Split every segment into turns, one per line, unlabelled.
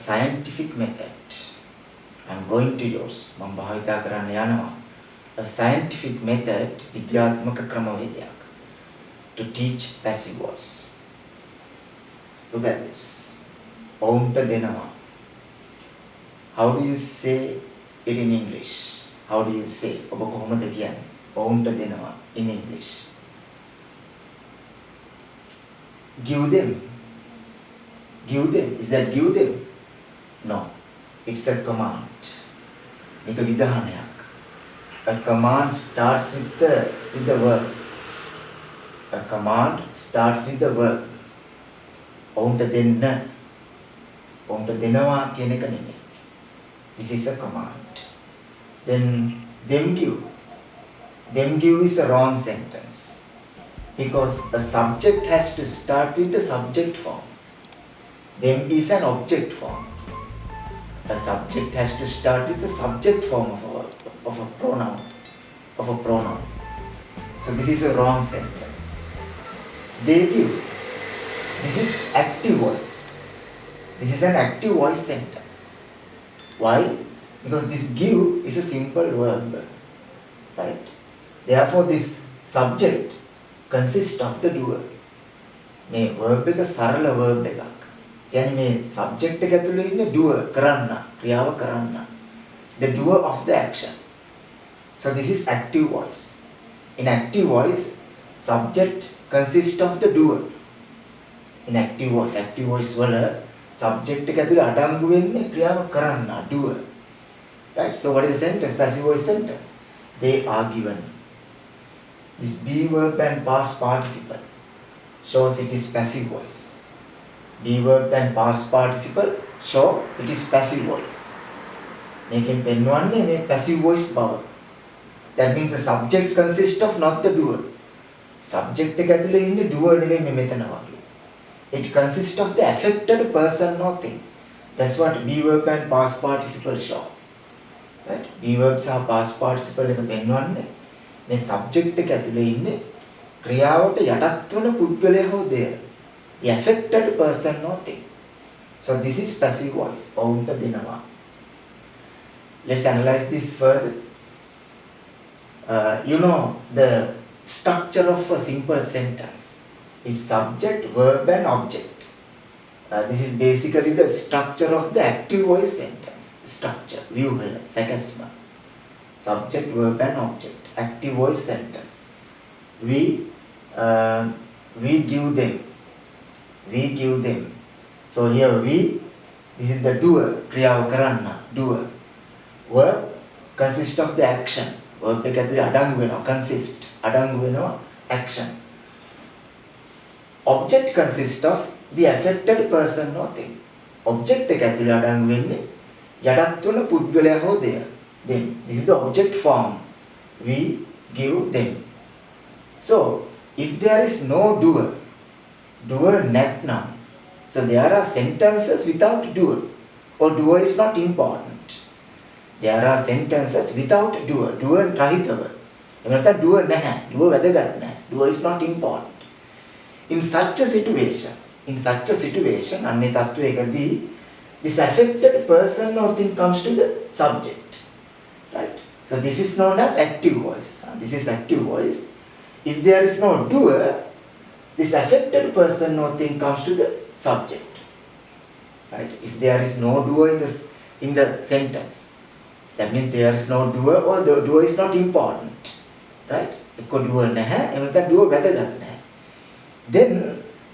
scientific method. I'm going to use මම භාවිතා කරන්න යනවා a scientific method විද්‍යාත්මක ක්‍රමවේදයක් to teach passive voice. Look at this. ඔවුන්ට දෙනවා. How do you say it in English? How do you say? ඔබ කොහොමද කියන්නේ? ඔවුන්ට දෙනවා in English. Give them. Give them. Is that give them? No. It's a command. මේක විධානයක්. A command starts with the verb. A command starts with the verb. ඔවුන්ට දෙන්න. ඔවුන්ට දෙනවා කියන එක නෙමෙයි. This is a command. Then them give. Them give is a wrong sentence. Because a subject has to start with the subject form. Them is an object form. A subject has to start with the subject form of a pronoun. So this is a wrong sentence. They give. This is active voice. This is an active voice sentence. Why? Because this give is a simple verb. Right? Therefore this subject consists of the doer. මේ verb එක සරල verb එකක්. කියන්නේ මේ subject එක ඇතුලේ ඉන්නේ doer කරන්න, ක්‍රියාව කරන්න. The doer of the action. So this is active voice. In active voice, subject consists of the doer. In active voice වල subject එක ඇතුලේ අඩංගු වෙන්නේ ක්‍රියාව කරන්න, doer. Right? So what is the sentence? Passive voice sentence. They are given. This be verb and past participle shows it is passive voice. Be verb and past participle show it is passive voice. මේකෙන් පෙන්වන්නේ මේ passive voice බව. That means the subject consists of not the doer. Subject එක ඇතුලේ ඉන්නේ doer නෙවෙයි මේ මෙතන වගේ. It consists of the affected person or thing. That's what be verb and past participle show. Right? Be verbs are past participle එක පෙන්වන්නේ මේ subject එක ඇතුලේ ඉන්නේ ක්‍රියාවට යටත් වන පුද්ගලයා හෝ දෙය. The affected person or thing. So this is passive voice. ඔවුන්ට දෙනවා. Let's analyze this further. You know the structure of a simple sentence is subject, verb and object. This is basically the structure of the active voice sentence. Structure, viewer, sakasma. Subject, verb and object. Active voice sentence. We give them. We give them. So here we, this is the doer, kriyawa karanna, doer. Verb consists of the action. Verb එක ඇතුලේ අඩංගු වෙනවා, consist, අඩංගු වෙනවා action. Object consists of the affected person or thing. Object එක ඇතුලේ අඩංගු වෙන්නේ යටත් වන පුද්ගලයා හෝ දෙය. Them. This is the object form. We give them. So if there is no doer නැත්නම්, so there are sentences without doer, or doer is not important. There are sentences without doer රහිතව. එහෙම නැත්නම් doer නැහැ, doer වැදගත් නැහැ, doer is not important. In such a situation, අන්නේ තත්වයකදී this affected person or thing comes to the subject. Right? So this is known as active voice. This is active voice. If there is no doer, this affected person or thing comes to the subject. Right? If there is no doer in the sentence, that means there is no doer or the doer is not important. Right? එක්ක doer නැහැ, එහෙම නැත්නම් doer වැදගත් නැහැ. Then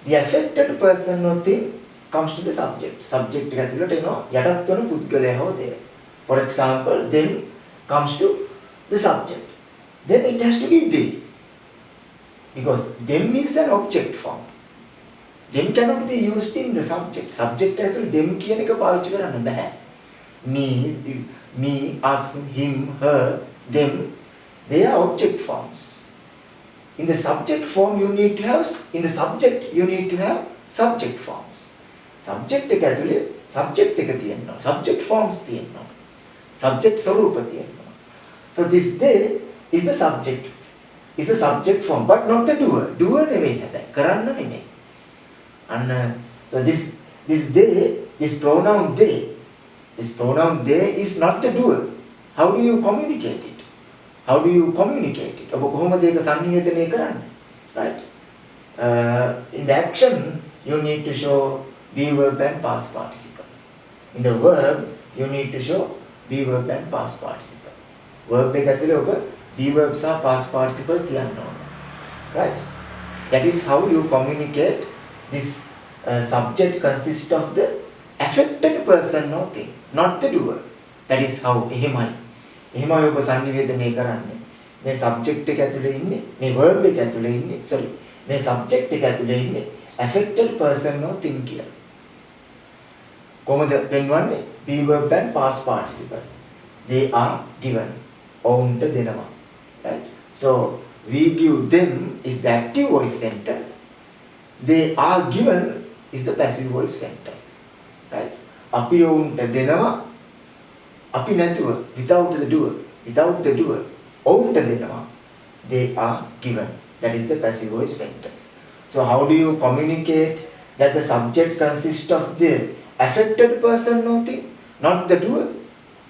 the affected person or thing comes to the subject. Subject එක ඇතුළට එනවා යටත් වන පුද්ගලයා හෝ දෙය. For example, them comes to the subject. Then it has to be they. Because them is an object form. Them cannot be used in the subject. Subject ඇතුළේ them කියන එක පාවිච්චි කරන්න බෑ. Me, us, him, her, them, they are object forms. In the subject form you need to have subject forms. Subject එක ඇතුලේ subject එක තියෙනවා. Subject forms තියෙනවා. Subject ස්වරූප තියෙනවා. So this they is the subject form, but not the doer. Doer නෙවෙයි හැබැයි. කරන්න නෙමෙයි. So this they this pronoun they is not the doer. How do you communicate it? How do you communicate it? ඔබ කොහොමද ඒක සංනිවේදනය කරන්නේ? Right? In the action, you need to show be verb and past participle. In the verb, you need to show be verb and past participle. Verb එක ඇතුලේ ඔබ be verb සහ past participle තියන්න ඕන. Right? That is how you communicate. This subject consists of the affected person or thing, not the doer. That is how එහෙමයි. එහෙමයි ඔබ සංනිවේදනය කරන්නේ. මේ subject එක ඇතුලේ ඉන්නේ, මේ verb එක ඇතුලේ ඉන්නේ, sorry. මේ subject එක ඇතුලේ ඉන්නේ affected person or thing කියලා. කොහොමද පෙන්වන්නේ? be verb and past participle. They are given. ඔවුන්ට දෙනවා. Right? So we give them is the active voice sentence. They are given is the passive voice sentence. Right? අපි ඔවුන්ට දෙනවා. අපි නැතුව without the doer. ඔවුන්ට දෙනවා. They are given. That is the passive voice sentence. So how do you communicate that the subject consists of the affected person or thing, not the doer?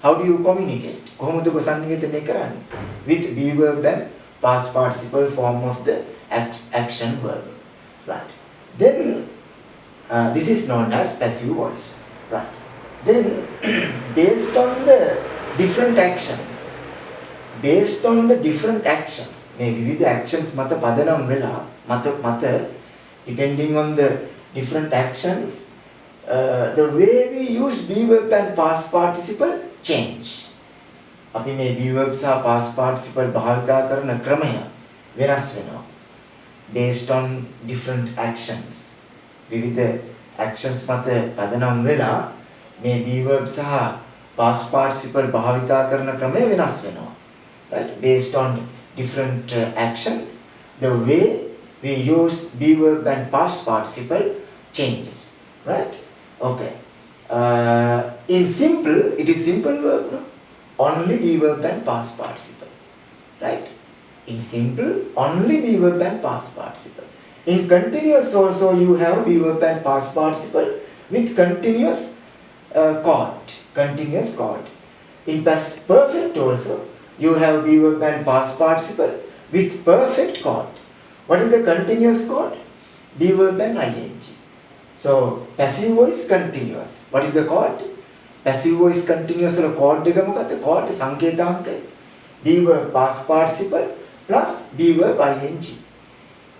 How do you communicate? කොහොමද ඔබ සංනිවේදනය කරන්නේ? With be verb and past participle form of the action verb. Right. Then this is known as passive voice. Right. Then based on the different actions, මේ විවිධ actions මත පදනම් වෙලා මත depending on the different actions, the way we use be verb and past participle change. අපි මේ be verb සහ past participle භාවිතා කරන ක්‍රමය වෙනස් වෙනවා. Based on different actions. විවිධ actions මත පදනම් වෙලා මේ be verb සහ past participle භාවිතා කරන ක්‍රමය වෙනස් වෙනවා. Right? Based on different actions, the way we use be verb and past participle changes. Right? Okay. In simple, it is simple verb, no? Only be verb and past participle. Right? In simple, only be verb and past participle. In continuous also, you have be verb and past participle with continuous chord. In past perfect also, you have be verb and past participle with perfect chord. What is the continuous chord? Be verb and ing. So passive voice continuous. What is the chord? Passive voice continuous වල chord එක මොකක්ද? chord සංකේතාංකය. Be verb past participle plus be verb ing.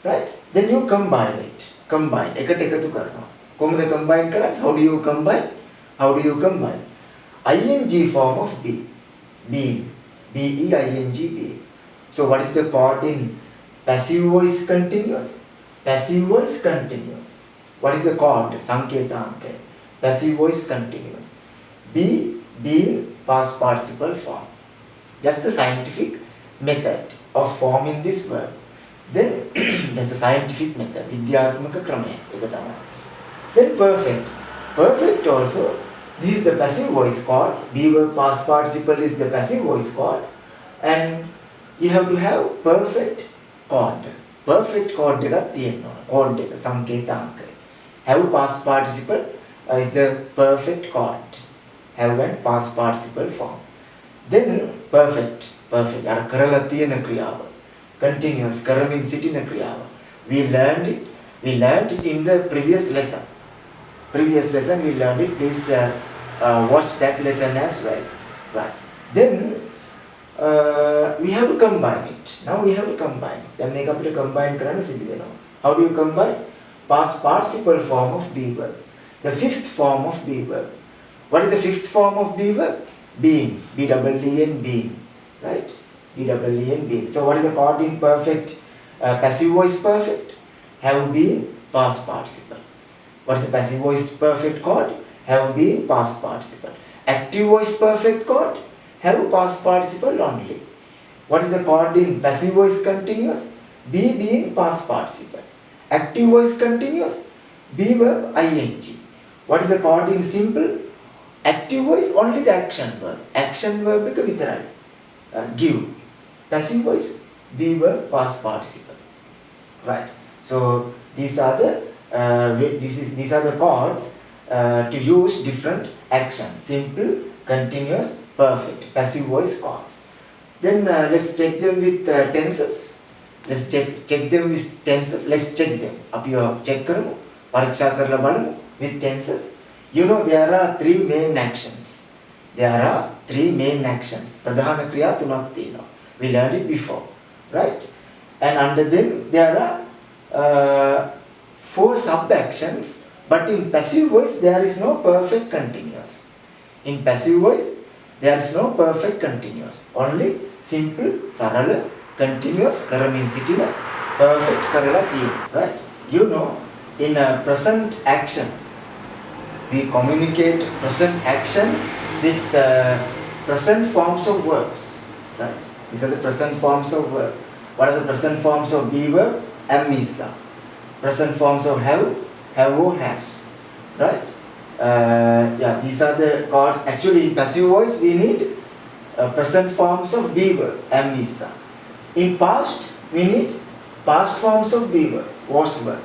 Right? Then you combine it. එකට එකතු කරනවා. කොහොමද combine කරන්නේ? How do you combine? ing form of be. being. being. So what is the chord in passive voice continuous? What is the chord? Sanketaanka. Passive voice continuous. Be, being, past participle form. That's the scientific method of forming this verb. Then there's a scientific method. විද්‍යාත්මක ක්‍රමය ඒක තමයි. Then perfect also. This is the passive voice chord. Be verb past participle is the passive voice chord, and you have to have perfect chord. Perfect chord එකක් තියෙනවා. chord එක සංකේතාංකය. Have past participle is the perfect chord. Have and past participle form. Then perfect අර කරලා තියෙන ක්‍රියාව. Continuous කරමින් සිටින ක්‍රියාව. We learned it in the previous lesson. We learned it. Please watch that lesson as well. Right. Then we have to combine it. Now we have to combine it. Then make up to combine කරන්න සිදු වෙනවා. How do you combine? Past participle form of be verb. The fifth form of be verb. What is the fifth form of be verb? Being. B-double-E-N, being. Right? B-double-E-N, being. So what is the chord in perfect? Passive voice perfect. Have been, past participle. What is the passive voice perfect chord? Have been, past participle. Active voice perfect chord? Have past participle only. What is the chord in passive voice continuous? Be, being, past participle. Active voice continuous? Be verb ing. What is the chord in simple? Active voice only the action verb. Action verb එක විතරයි. Give. Passive voice be verb past participle. Right. So these are the chords to use different actions: simple, continuous, perfect, passive voice chords. Then let's check them with tenses. Let's check them with tenses. Let's check them. Up your check කරමු. පරීක්ෂා කරලා බලමු with tenses. You know there are three main actions. There are three main actions. ප්‍රධාන ක්‍රියා තුනක් තියෙනවා. We learned it before, right? And under them there are four sub-actions. But in passive voice there is no perfect continuous. In passive voice there is no perfect continuous. Only simple, sarala, continuous, කරමින් සිටින, perfect කරලා තියෙනවා, right? You know, in present actions, we communicate present actions with present forms of verbs, right? These are the present forms of verb. What are the present forms of be verb? Am, is, are. Present forms of have or has, right? Yeah, these are the chords. Actually, in passive voice, we need present forms of be verb, am, is, are. In past, we need past forms of be verb, was verb,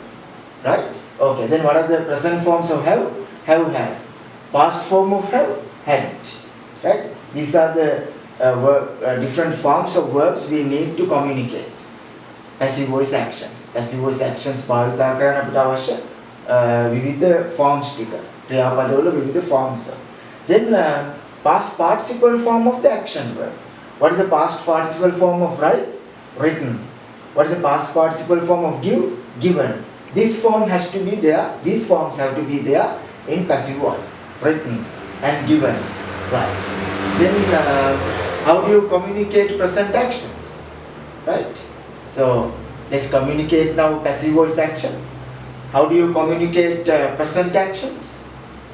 right? Okay, then what are the present forms of have? Have, has. Past form of have, hadn't, right? These are the different forms of verbs we need to communicate. Passive voice actions. Passive voice actions භාවිතා කරන්න අපිට අවශ්‍ය විවිධ forms ටික. ක්‍රියාපදවල විවිධ forms. Then past participle form of the action verb. What is the past participle form of write? Written. What is the past participle form of give? Given. This form has to be there. These forms have to be there in passive voice. Written and given. Right. Then how do you communicate present actions? Right. So let's communicate now passive voice actions. How do you communicate present actions?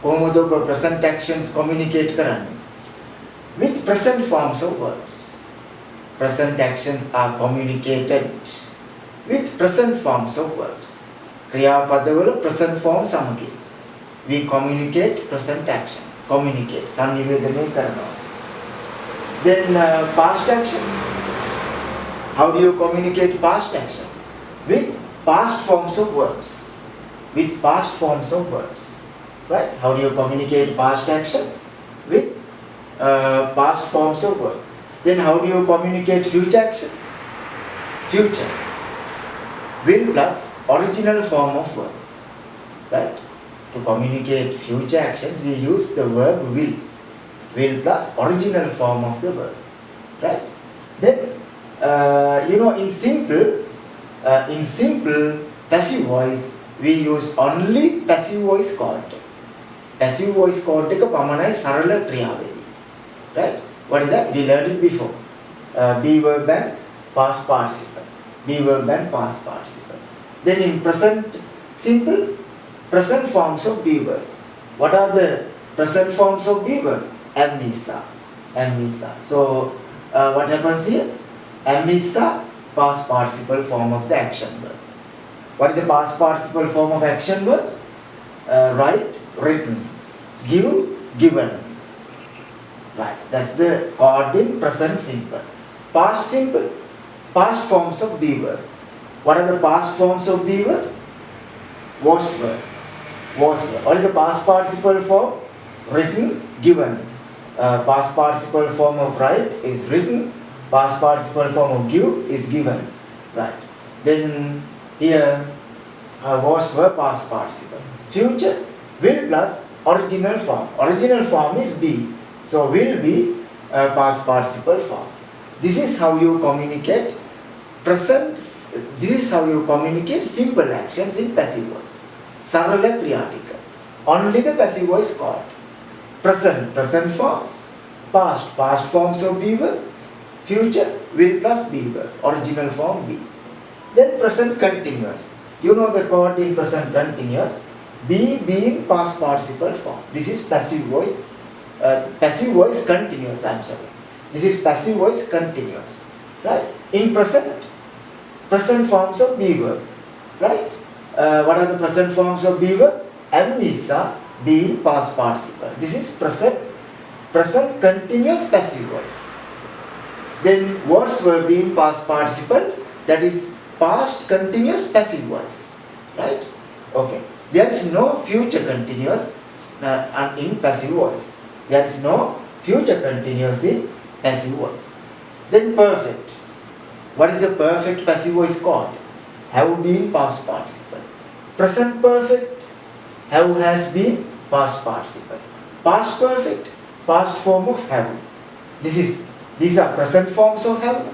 කොහොමද ඔබ present actions communicate කරන්නේ? With present forms of verbs. Present actions are communicated with present forms of verbs. ක්‍රියාපදවල present form සමගින්. We communicate present actions. Communicate. sannivedana කරනවා. Then past actions. How do you communicate past actions? With past forms of verbs. With past forms of verbs. Right? How do you communicate past actions? With past forms of verb. Then how do you communicate future actions? Future. Will plus original form of verb. Right? To communicate future actions, we use the verb will. Will plus original form of the verb. Right? Then, you know, in simple passive voice, we use only passive voice chord. Passive voice chord එක පමණයි සරල ක්‍රියාවේදී. Right? What is that? We learned it before. Be verb and past participle. Be verb and past participle. Then in present simple, present forms of be verb. What are the present forms of be verb? Am, is, are. Am, is, are. So what happens here? Am, is, are, past participle form of the action verb. What is the past participle form of action verbs? Write, written. Give, given. Right. That's the chord in present simple. Past simple, past forms of be verb. What are the past forms of be verb? Was verb. Was verb. What is the past participle form? Written, given. Past participle form of write is written. Past participle form of give is given. Right. Then here was verb, past participle. Future, will plus original form. Original form is be. So will be past participle form. This is how you communicate present. This is how you communicate simple actions in passive voice. Sarala kriyatika. Only the passive voice chord. Present, present forms. Past, past forms of be verb. Future, will plus be verb. Original form be. Then present continuous. You know the chord in present continuous. Be being past participle form. This is passive voice. Passive voice continuous. I'm sorry. This is passive voice continuous. Right? In present forms of be verb. Right? What are the present forms of be verb? Am, is, are, being past participle. This is present continuous passive voice. Then was verb being past participle. That is past continuous passive voice. Right? Okay. There is no future continuous in passive voice. There is no future continuous in passive voice. Then perfect. What is the perfect passive voice called? Have been past participle. Present perfect, have has been past participle. Past perfect, past form of have. These are present forms of have.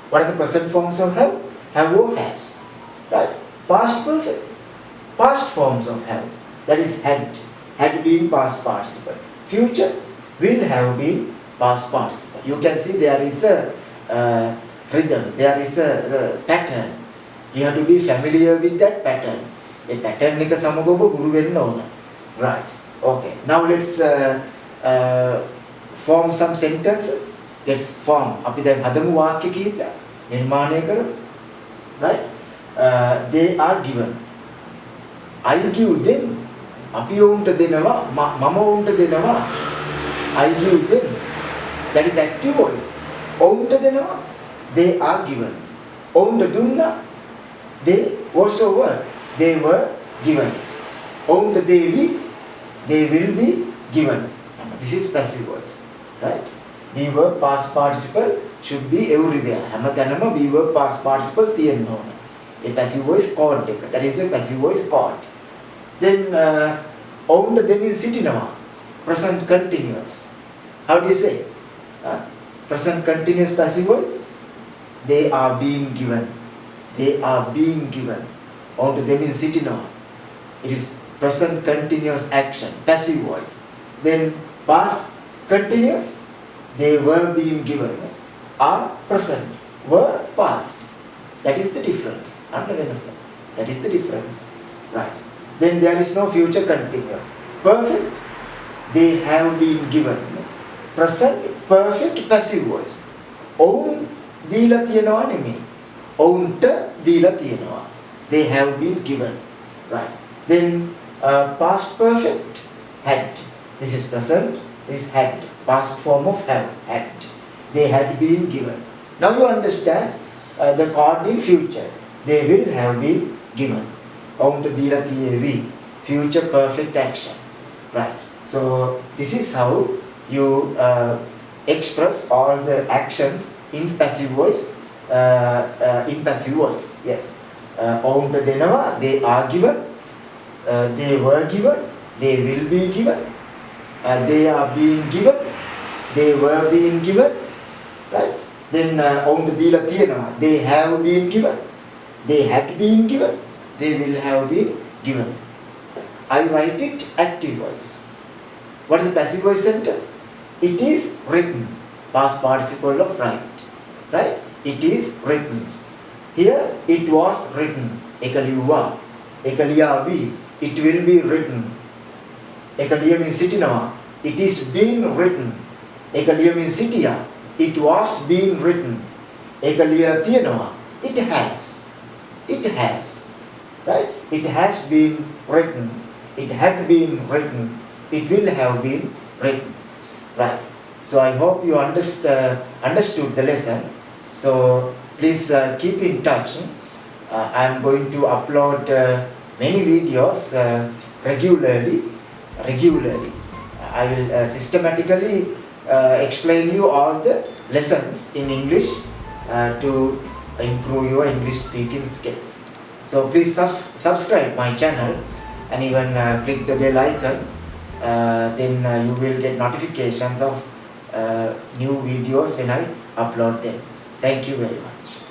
What are the present forms of have? Have or has. Right? Past perfect, past forms of have. That is had been past participle. Future will have been past participle. You can see there is a rhythm, there is a pattern. You have to be familiar with that pattern. The pattern එක සමග ඔබ ගුරු වෙන්න ඕන. Right. Okay. Now let's form some sentences. Let's form. අපි දැන් හදමු වාක්‍ය කිහිපයක්. නිර්මාණය කරමු. Right. They are given. I give them. අපි ඔවුන්ට දෙනවා. මම ඔවුන්ට දෙනවා. I give them. That is active voice. ඔවුන්ට දෙනවා. They are given. ඔවුන්ට දුන්නා. They also were. They were given. ඔවුන්ට දෙවි. They will be given. This is passive voice. Right? We were past participle should be everywhere. හැමතැනම we were past participle තියෙන්න ඕන. A passive voice called එක. That is the passive voice called. Then ඔවුන්ට දෙමින් සිටිනවා. Present continuous. How do you say? Present continuous passive voice. They are being given. They are being given. ඔවුන්ට දෙමින් සිටිනවා. It is present continuous action. Passive voice. Then past continuous. They were being given. Are present. Were past. That is the difference. Understand? That is the difference. Right. Then there is no future continuous. Perfect. They have been given. Present perfect passive voice. ඔවුන් දීලා තියනවා නෙමෙයි. ඔවුන්ට දීලා තියනවා. They have been given. Right. Then past perfect had. This is present. This had. Past form of have. Had. They had been given. Now you understand the chord in future. They will have been given. ඔවුන්ට දීලා තියේවි. Future perfect action. Right. So this is how you express all the actions in passive voice. In passive voice. Yes. ඔවුන්ට දෙනවා. They are given. They were given. They will be given. They are being given. They were being given. Right. Then ඔවුන්ට දීලා තියෙනවා. They have been given. They had been given. They will have been given. I write it active voice. What is the passive voice sentence? It is written. Past participle of write. Right? It is written. Here it was written. Ekaliwa. Ekaliyavi. It will be written. Ekaliya means sitinawa. It is being written. Ekaliya means sitiya. It was being written. Ekaliya tiyanawa. It has. It has. Right? It has been written. It had been written. It will have been written. Right. So I hope you understood the lesson. So please keep in touch. I am going to upload many videos regularly. I will systematically explain you all the lessons in English to improve your English speaking skills. So please subscribe my channel and even click the bell icon. Then you will get notifications of new videos when I upload them. Thank you very much.